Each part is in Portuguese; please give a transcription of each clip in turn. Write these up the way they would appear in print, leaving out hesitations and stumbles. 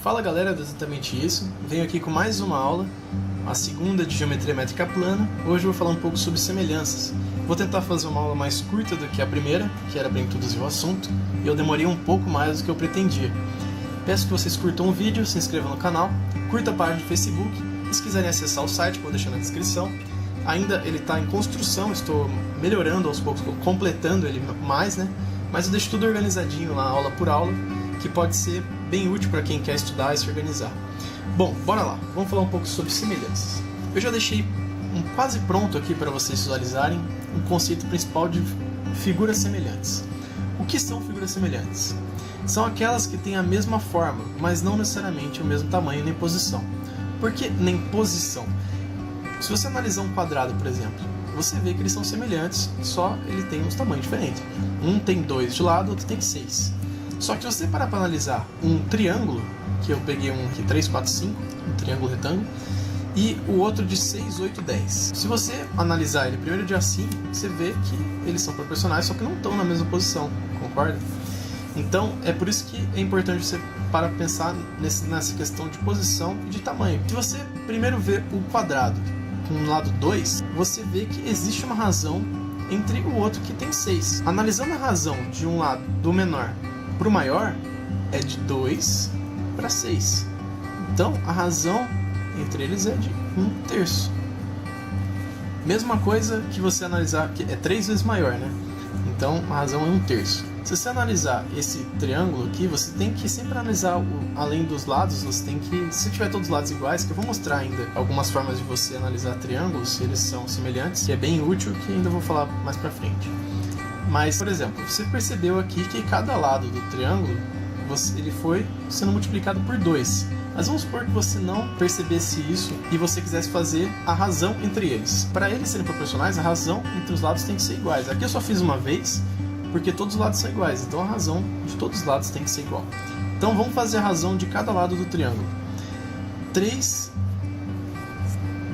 Fala galera, é exatamente isso. Venho aqui com mais uma aula, a segunda de Geometria Métrica Plana. Hoje eu vou falar um pouco sobre semelhanças. Vou tentar fazer uma aula mais curta do que a primeira, que era para introduzir o assunto, e eu demorei um pouco mais do que eu pretendia. Peço que vocês curtam o vídeo, se inscrevam no canal, curta a página do Facebook, e se quiserem acessar o site, vou deixar na descrição. Ainda ele está em construção, estou melhorando aos poucos, completando ele mais, né? Mas eu deixo tudo organizadinho lá, aula por aula, que pode ser bem útil para quem quer estudar e se organizar. Bom, bora lá, vamos falar um pouco sobre semelhanças. Eu já deixei quase pronto aqui para vocês visualizarem o conceito principal de figuras semelhantes. O que são figuras semelhantes? São aquelas que têm a mesma forma, mas não necessariamente o mesmo tamanho nem posição. Por que nem posição? Se você analisar um quadrado, por exemplo, você vê que eles são semelhantes, só ele tem uns tamanhos diferentes. Um tem 2 de lado, outro tem 6. Só que se você parar para analisar um triângulo, que eu peguei um aqui 3, 4, 5, um triângulo retângulo, e o outro de 6, 8, 10. Se você analisar ele primeiro de assim, você vê que eles são proporcionais, só que não estão na mesma posição, concorda? Então, é por isso que é importante você para pensar nessa questão de posição e de tamanho. Se você primeiro vê o quadrado com o lado 2, você vê que existe uma razão entre o outro que tem 6. Analisando a razão de um lado do menor para o maior, é de 2 para 6. Então, a razão entre eles é de 1/3. Mesma coisa que você analisar, que é 3 vezes maior, né? Então, a razão é 1/3. Se você analisar esse triângulo aqui, você tem que sempre analisar além dos lados, você tem que, se tiver todos os lados iguais, que eu vou mostrar ainda algumas formas de você analisar triângulos, se eles são semelhantes, que é bem útil, que ainda vou falar mais pra frente. Mas, por exemplo, você percebeu aqui que cada lado do triângulo, ele foi sendo multiplicado por 2. Mas vamos supor que você não percebesse isso e você quisesse fazer a razão entre eles. Para eles serem proporcionais, a razão entre os lados tem que ser iguais. Aqui eu só fiz uma vez, porque todos os lados são iguais, então a razão de todos os lados tem que ser igual. Então vamos fazer a razão de cada lado do triângulo. 3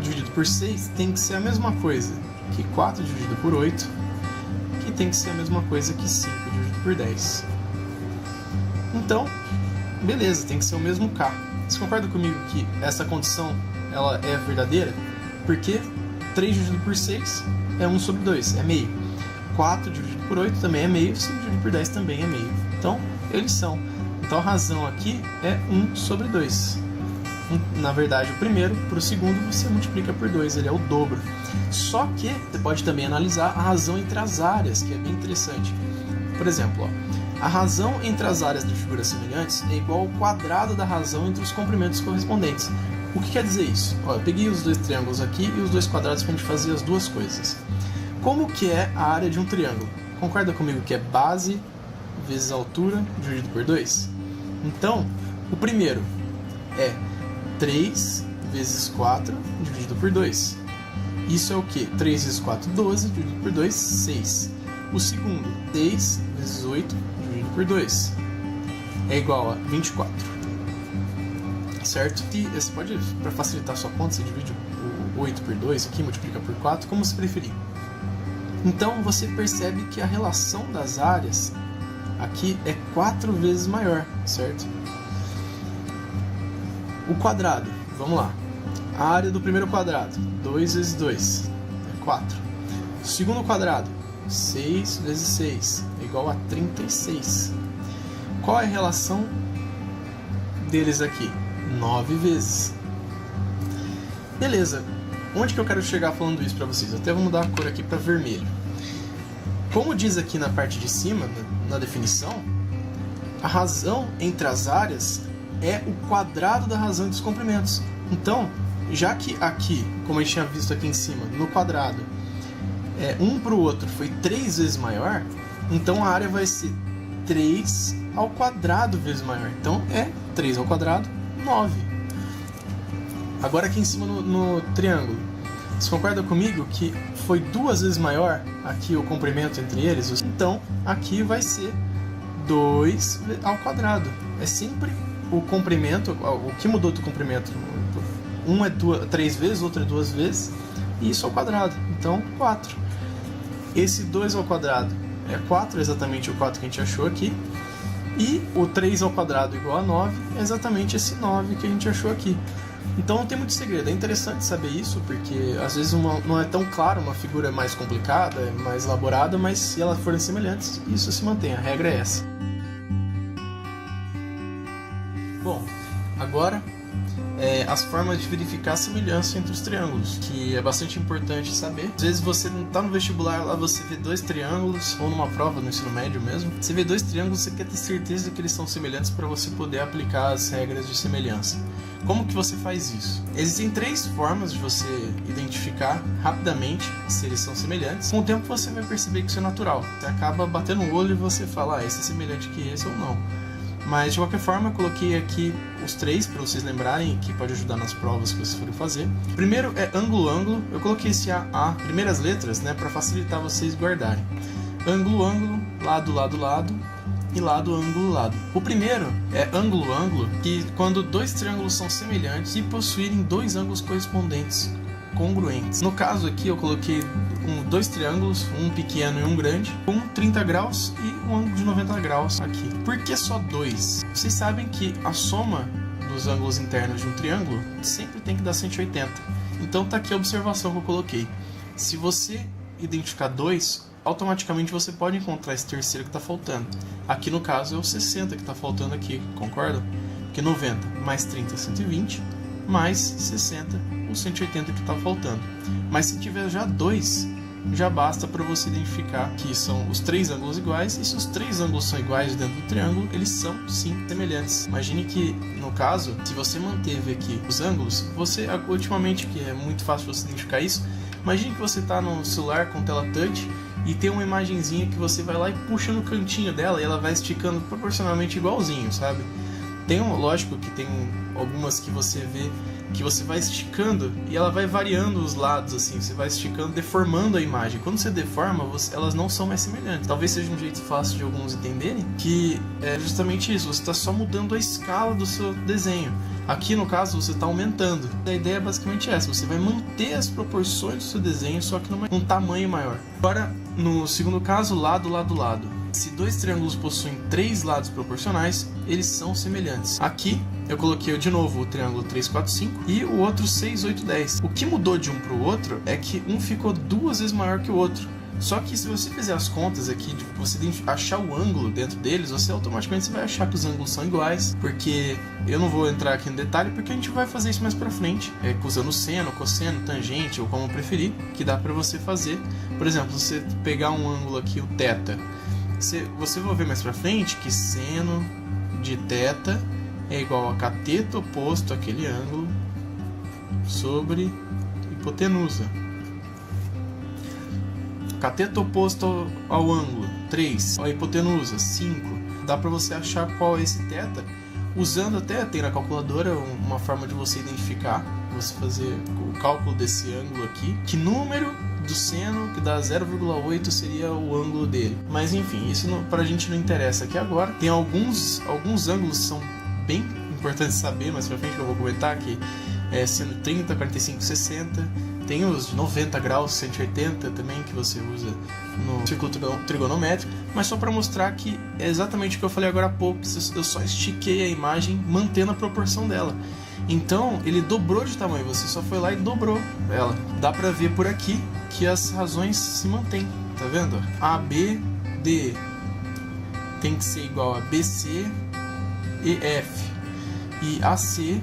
dividido por 6 tem que ser a mesma coisa que 4 dividido por 8, que tem que ser a mesma coisa que 5 dividido por 10. Então, beleza, tem que ser o mesmo K. Você concorda comigo que essa condição ela é verdadeira? Porque 3 dividido por 6 é 1 sobre 2, é meio. 4 dividido por 8 também é meio, 5 dividido por 10 também é meio. Então, eles são. Então, a razão aqui é 1 sobre 2. Na verdade, o primeiro para o segundo você multiplica por 2, ele é o dobro. Só que você pode também analisar a razão entre as áreas, que é bem interessante. Por exemplo, ó, a razão entre as áreas de figuras semelhantes é igual ao quadrado da razão entre os comprimentos correspondentes. O que quer dizer isso? Ó, eu peguei os dois triângulos aqui e os dois quadrados para a gente fazer as duas coisas. Como que é a área de um triângulo? Concorda comigo que é base vezes altura dividido por 2? Então, o primeiro é 3 vezes 4 dividido por 2. Isso é o que? 3 vezes 4, 12, dividido por 2, 6. O segundo, 6 vezes 8 dividido por 2. É igual a 24. Certo? E você pode, para facilitar a sua conta, você divide o 8 por 2 aqui, multiplica por 4, como você preferir. Então você percebe que a relação das áreas aqui é 4 vezes maior, certo? O quadrado, vamos lá. A área do primeiro quadrado, 2 vezes 2, é 4. O segundo quadrado, 6 vezes 6, é igual a 36. Qual é a relação deles aqui? 9 vezes. Beleza. Onde que eu quero chegar falando isso para vocês? Até vou mudar a cor aqui para vermelho. Como diz aqui na parte de cima, na definição, a razão entre as áreas é o quadrado da razão entre os comprimentos. Então, já que aqui, como a gente tinha visto aqui em cima, no quadrado, um para o outro foi 3 vezes maior, então a área vai ser 3 ao quadrado vezes maior. Então é 3 ao quadrado, 9. Agora aqui em cima no triângulo, você concorda comigo que foi 2 vezes maior aqui o comprimento entre eles? Então aqui vai ser 2 ao quadrado. É sempre o comprimento, o que mudou do comprimento. Um é 3 vezes, outro é 2 vezes, e isso ao quadrado. Então 4. Esse 2 ao quadrado é 4, exatamente o 4 que a gente achou aqui. E o 3 ao quadrado igual a 9 é exatamente esse 9 que a gente achou aqui. Então não tem muito segredo, é interessante saber isso, porque às vezes não é tão claro, uma figura é mais complicada, é mais elaborada, mas se elas forem semelhantes, isso se mantém, a regra é essa. Bom, agora as formas de verificar a semelhança entre os triângulos, que é bastante importante saber. Às vezes você não está no vestibular, lá você vê dois triângulos, ou numa prova no ensino médio mesmo, você vê dois triângulos, você quer ter certeza que eles são semelhantes para você poder aplicar as regras de semelhança. Como que você faz isso? Existem 3 formas de você identificar rapidamente se eles são semelhantes. Com o tempo você vai perceber que isso é natural. Você acaba batendo o olho e você fala, esse é semelhante que esse ou não. Mas de qualquer forma eu coloquei aqui os 3 para vocês lembrarem, que pode ajudar nas provas que vocês forem fazer. Primeiro é ângulo-ângulo, eu coloquei esse A, primeiras letras, né, para facilitar vocês guardarem. Ângulo-ângulo, lado-lado-lado e lado-ângulo-lado. O primeiro é ângulo-ângulo, que quando 2 triângulos são semelhantes e possuírem 2 ângulos correspondentes, congruentes. No caso aqui eu coloquei 2 triângulos, um pequeno e um grande, com 30 graus e um ângulo de 90 graus aqui. Por que só 2? Vocês sabem que a soma dos ângulos internos de um triângulo sempre tem que dar 180. Então tá aqui a observação que eu coloquei. Se você identificar 2, automaticamente você pode encontrar esse terceiro que está faltando. Aqui no caso é o 60 que está faltando aqui, concorda? Porque 90 mais 30 é 120, mais 60, o 180 que está faltando. Mas se tiver já 2, já basta para você identificar que são os 3 ângulos iguais, e se os 3 ângulos são iguais dentro do triângulo, eles são sim semelhantes. Imagine que, no caso, se você manteve aqui os ângulos, você, ultimamente, que é muito fácil você identificar isso, imagine que você está no celular com tela touch e tem uma imagenzinha que você vai lá e puxa no cantinho dela e ela vai esticando proporcionalmente igualzinho, sabe? Lógico que tem algumas que você vê que você vai esticando e ela vai variando os lados, assim, você vai esticando, deformando a imagem. Quando você deforma, elas não são mais semelhantes. Talvez seja um jeito fácil de alguns entenderem, que é justamente isso, você está só mudando a escala do seu desenho. Aqui, no caso, você está aumentando. A ideia é basicamente essa, você vai manter as proporções do seu desenho, só que num tamanho maior. Agora, no segundo caso, lado, lado, lado. Se 2 triângulos possuem 3 lados proporcionais, eles são semelhantes. Aqui eu coloquei de novo o triângulo 3, 4, 5 e o outro 6, 8, 10. O que mudou de um para o outro é que um ficou 2 vezes maior que o outro. Só que se você fizer as contas aqui, de você achar o ângulo dentro deles, você automaticamente vai achar que os ângulos são iguais, porque eu não vou entrar aqui no detalhe, porque a gente vai fazer isso mais pra frente, usando seno, cosseno, tangente, ou como preferir, que dá pra você fazer. Por exemplo, você pegar um ângulo aqui, o θ, você vai ver mais pra frente que seno de θ é igual a cateto oposto àquele ângulo sobre hipotenusa. Cateto oposto ao ângulo 3, a hipotenusa 5. Dá para você achar qual é esse θ, usando até, tem na calculadora uma forma de você identificar, você fazer o cálculo desse ângulo aqui, que número do seno que dá 0,8 seria o ângulo dele. Mas enfim, isso pra gente não interessa aqui agora. Tem alguns ângulos que são bem importantes saber, mas pra frente que eu vou comentar, que é seno 30, 45, 60. Tem os de 90 graus, 180 também, que você usa no círculo trigonométrico, mas só para mostrar que é exatamente o que eu falei agora há pouco, eu só estiquei a imagem mantendo a proporção dela. Então, ele dobrou de tamanho, você só foi lá e dobrou ela. Dá para ver por aqui que as razões se mantêm, tá vendo? ABD tem que ser igual a BC e F, e AC,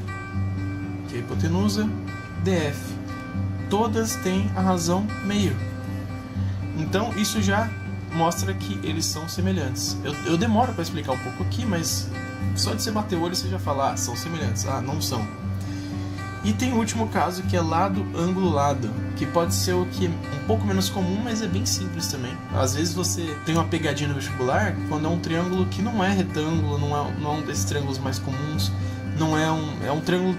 que é a hipotenusa, DF. Todas têm a razão meio. Então isso já mostra que eles são semelhantes. Eu demoro para explicar um pouco aqui, mas só de você bater o olho você já fala, são semelhantes, não são. E tem o último caso, que é lado, ângulo, lado, que pode ser o que um pouco menos comum, mas é bem simples também. Às vezes você tem uma pegadinha no vestibular quando é um triângulo que não é retângulo, não é um desses triângulos mais comuns, é um triângulo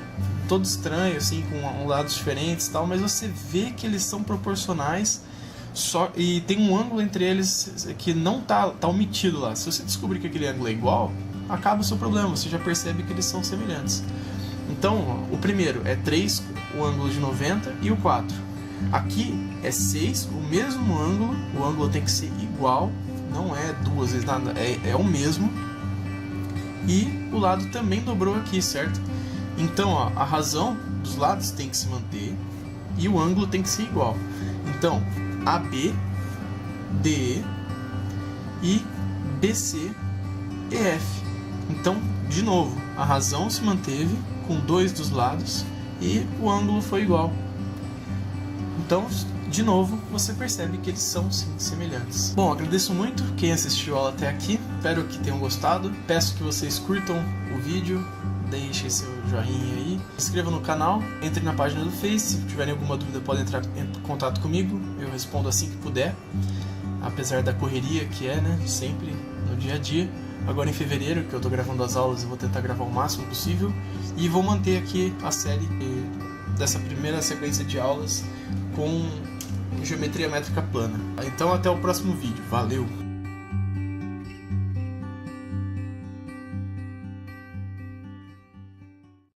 todo estranho, assim, com lados diferentes e tal, mas você vê que eles são proporcionais, e tem um ângulo entre eles que não tá omitido lá. Se você descobrir que aquele ângulo é igual, acaba o seu problema, você já percebe que eles são semelhantes. Então, o primeiro é 3, o ângulo de 90, e o 4. Aqui é 6, o mesmo ângulo, o ângulo tem que ser igual, não é 2 vezes nada, é o mesmo. e o lado também dobrou aqui, certo? Então, ó, a razão dos lados tem que se manter e o ângulo tem que ser igual. Então, AB, DE e BC, EF. Então, de novo, a razão se manteve com 2 dos lados e o ângulo foi igual. Então, de novo, você percebe que eles são sim semelhantes. Bom, agradeço muito quem assistiu a aula até aqui, espero que tenham gostado. Peço que vocês curtam o vídeo, deixem seu joinha aí, se inscrevam no canal, entrem na página do Face, se tiverem alguma dúvida podem entrar em contato comigo, eu respondo assim que puder, apesar da correria que é, né, sempre no dia a dia. Agora em fevereiro, que eu tô gravando as aulas, eu vou tentar gravar o máximo possível e vou manter aqui a série dessa primeira sequência de aulas com geometria métrica plana. Então até o próximo vídeo. Valeu!